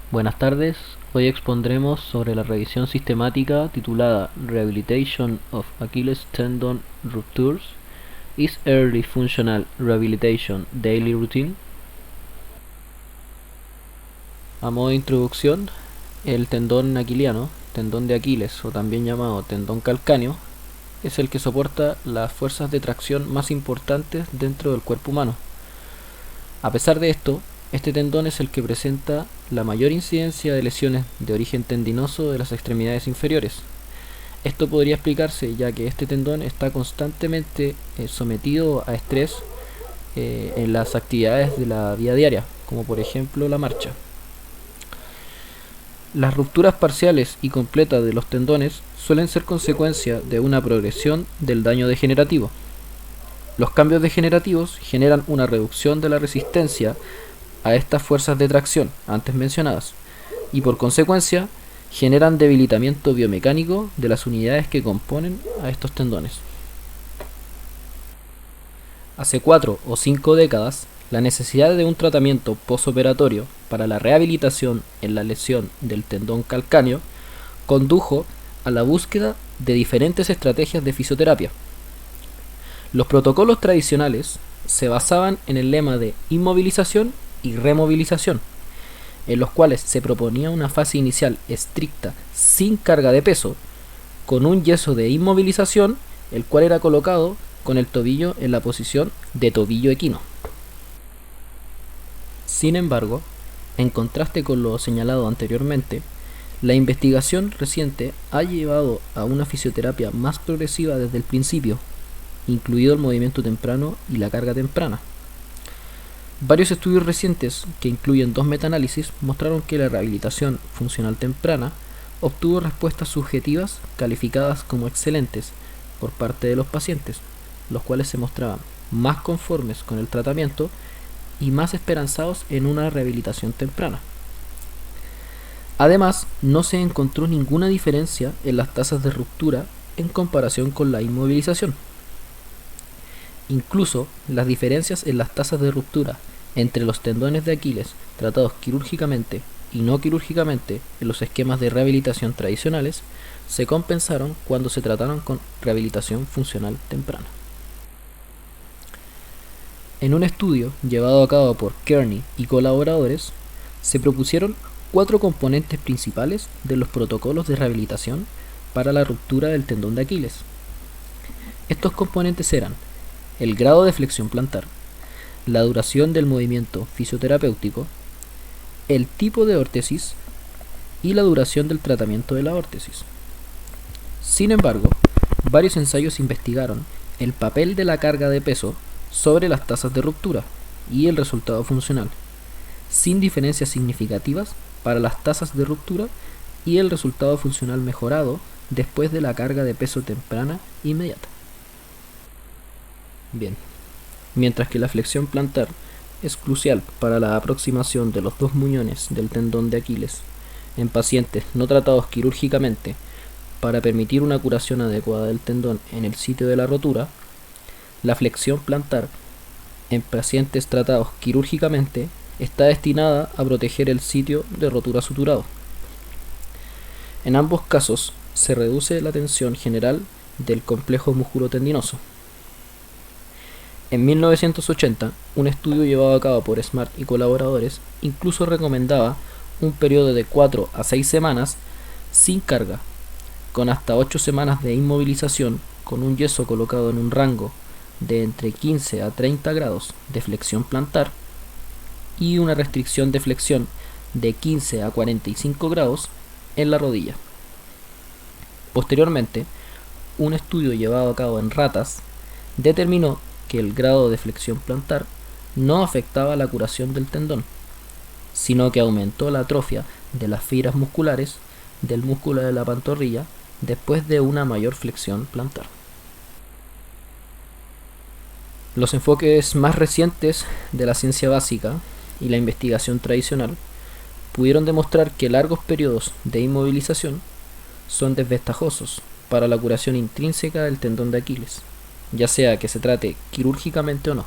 Buenas tardes, hoy expondremos sobre la revisión sistemática titulada Rehabilitation of Achilles Tendon Ruptures. Is Early Functional Rehabilitation Daily Routine? A modo de introducción, el tendón aquiliano, tendón de Aquiles o también llamado tendón calcáneo, es el que soporta las fuerzas de tracción más importantes dentro del cuerpo humano. A pesar de esto, este tendón es el que presenta la mayor incidencia de lesiones de origen tendinoso de las extremidades inferiores. Esto podría explicarse ya que este tendón está constantemente sometido a estrés en las actividades de la vida diaria, como por ejemplo la marcha. Las rupturas parciales y completas de los tendones suelen ser consecuencia de una progresión del daño degenerativo. Los cambios degenerativos generan una reducción de la resistencia a estas fuerzas de tracción antes mencionadas y por consecuencia generan debilitamiento biomecánico de las unidades que componen a estos tendones. Hace 4 o 5 décadas, la necesidad de un tratamiento postoperatorio para la rehabilitación en la lesión del tendón calcáneo condujo a la búsqueda de diferentes estrategias de fisioterapia. Los protocolos tradicionales se basaban en el lema de inmovilización y removilización, en los cuales se proponía una fase inicial estricta sin carga de peso, con un yeso de inmovilización, el cual era colocado con el tobillo en la posición de tobillo equino. Sin embargo, en contraste con lo señalado anteriormente, la investigación reciente ha llevado a una fisioterapia más progresiva desde el principio, incluido el movimiento temprano y la carga temprana. Varios estudios recientes, que incluyen 2 metaanálisis, mostraron que la rehabilitación funcional temprana obtuvo respuestas subjetivas calificadas como excelentes por parte de los pacientes, los cuales se mostraban más conformes con el tratamiento y más esperanzados en una rehabilitación temprana. Además, no se encontró ninguna diferencia en las tasas de ruptura en comparación con la inmovilización. Incluso las diferencias en las tasas de ruptura entre los tendones de Aquiles tratados quirúrgicamente y no quirúrgicamente en los esquemas de rehabilitación tradicionales se compensaron cuando se trataron con rehabilitación funcional temprana. En un estudio llevado a cabo por Kearney y colaboradores, se propusieron 4 componentes principales de los protocolos de rehabilitación para la ruptura del tendón de Aquiles. Estos componentes eran el grado de flexión plantar, la duración del movimiento fisioterapéutico, el tipo de órtesis y la duración del tratamiento de la órtesis. Sin embargo, varios ensayos investigaron el papel de la carga de peso sobre las tasas de ruptura y el resultado funcional, sin diferencias significativas para las tasas de ruptura y el resultado funcional mejorado después de la carga de peso temprana inmediata. Bien, mientras que la flexión plantar es crucial para la aproximación de los 2 muñones del tendón de Aquiles en pacientes no tratados quirúrgicamente para permitir una curación adecuada del tendón en el sitio de la rotura, la flexión plantar en pacientes tratados quirúrgicamente está destinada a proteger el sitio de rotura suturado. En ambos casos se reduce la tensión general del complejo musculotendinoso. En 1980, un estudio llevado a cabo por Smart y colaboradores incluso recomendaba un periodo de 4 a 6 semanas sin carga, con hasta 8 semanas de inmovilización con un yeso colocado en un rango de entre 15 a 30 grados de flexión plantar y una restricción de flexión de 15 a 45 grados en la rodilla. Posteriormente, un estudio llevado a cabo en ratas determinó que el grado de flexión plantar no afectaba la curación del tendón, sino que aumentó la atrofia de las fibras musculares del músculo de la pantorrilla después de una mayor flexión plantar. Los enfoques más recientes de la ciencia básica y la investigación tradicional pudieron demostrar que largos periodos de inmovilización son desventajosos para la curación intrínseca del tendón de Aquiles, ya sea que se trate quirúrgicamente o no.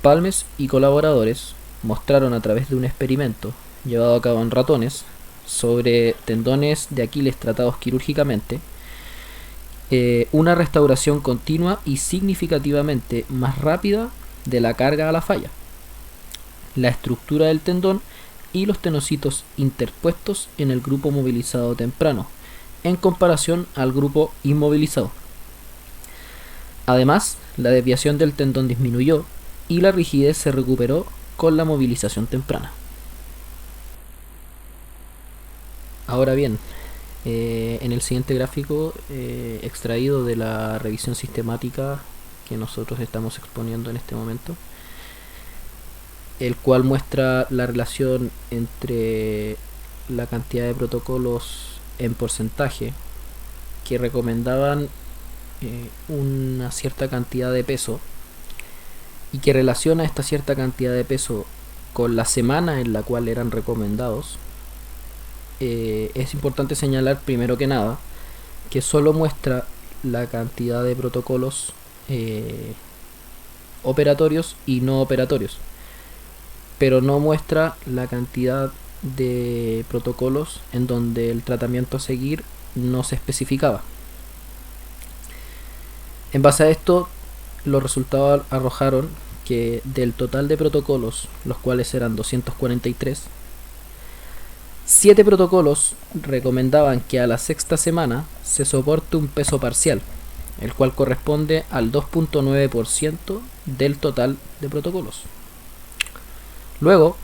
Palmes y colaboradores mostraron a través de un experimento llevado a cabo en ratones sobre tendones de Aquiles tratados quirúrgicamente, una restauración continua y significativamente más rápida de la carga a la falla, la estructura del tendón y los tenocitos interpuestos en el grupo movilizado temprano, en comparación al grupo inmovilizado. Además, la desviación del tendón disminuyó y la rigidez se recuperó con la movilización temprana. Ahora bien, en el siguiente gráfico extraído de la revisión sistemática que nosotros estamos exponiendo en este momento, el cual muestra la relación entre la cantidad de protocolos en porcentaje que recomendaban una cierta cantidad de peso y que relaciona esta cierta cantidad de peso con la semana en la cual eran recomendados. Es importante señalar primero que nada que solo muestra la cantidad de protocolos operatorios y no operatorios, pero no muestra la cantidad de protocolos en donde el tratamiento a seguir no se especificaba. En base a esto, los resultados arrojaron que del total de protocolos, los cuales eran 243, 7 protocolos recomendaban que a la sexta semana se soporte un peso parcial, el cual corresponde al 2.9% del total de protocolos. Luego,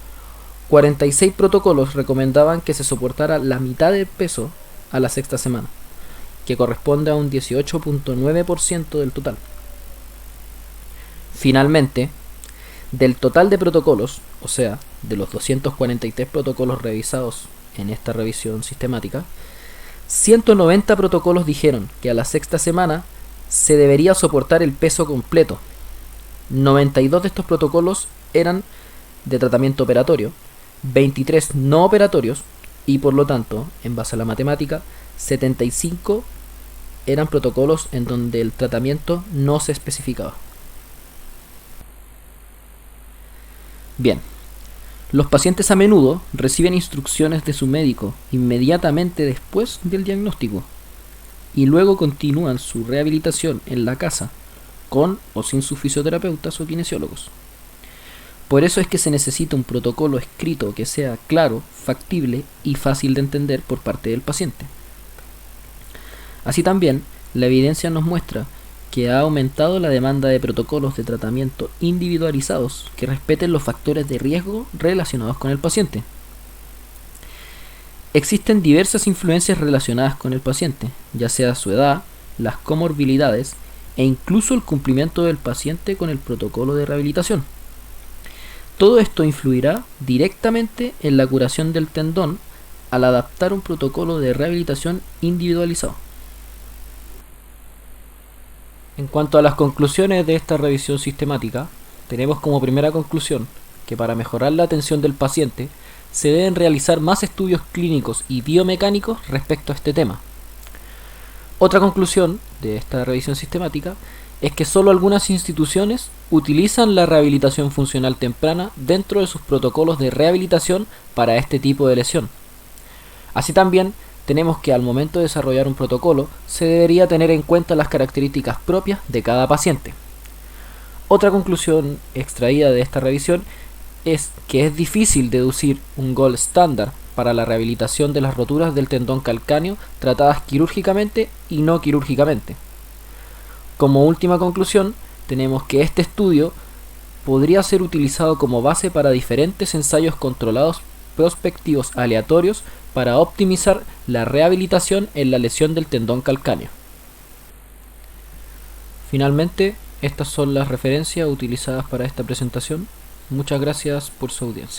46 protocolos recomendaban que se soportara la mitad del peso a la sexta semana, que corresponde a un 18.9% del total. Finalmente, del total de protocolos, o sea, de los 243 protocolos revisados en esta revisión sistemática, 190 protocolos dijeron que a la sexta semana se debería soportar el peso completo. 92 de estos protocolos eran de tratamiento operatorio, 23 no operatorios y por lo tanto, en base a la matemática, 75 eran protocolos en donde el tratamiento no se especificaba. Bien, los pacientes a menudo reciben instrucciones de su médico inmediatamente después del diagnóstico y luego continúan su rehabilitación en la casa con o sin sus fisioterapeutas o kinesiólogos. Por eso es que se necesita un protocolo escrito que sea claro, factible y fácil de entender por parte del paciente. Así también, la evidencia nos muestra que ha aumentado la demanda de protocolos de tratamiento individualizados que respeten los factores de riesgo relacionados con el paciente. Existen diversas influencias relacionadas con el paciente, ya sea su edad, las comorbilidades e incluso el cumplimiento del paciente con el protocolo de rehabilitación. Todo esto influirá directamente en la curación del tendón al adaptar un protocolo de rehabilitación individualizado. En cuanto a las conclusiones de esta revisión sistemática, tenemos como primera conclusión que para mejorar la atención del paciente se deben realizar más estudios clínicos y biomecánicos respecto a este tema. Otra conclusión de esta revisión sistemática es que solo algunas instituciones utilizan la rehabilitación funcional temprana dentro de sus protocolos de rehabilitación para este tipo de lesión. Así también, tenemos que al momento de desarrollar un protocolo se debería tener en cuenta las características propias de cada paciente. Otra conclusión extraída de esta revisión es que es difícil deducir un gold estándar para la rehabilitación de las roturas del tendón calcáneo tratadas quirúrgicamente y no quirúrgicamente. Como última conclusión, tenemos que este estudio podría ser utilizado como base para diferentes ensayos controlados prospectivos aleatorios para optimizar la rehabilitación en la lesión del tendón calcáneo. Finalmente, estas son las referencias utilizadas para esta presentación. Muchas gracias por su audiencia.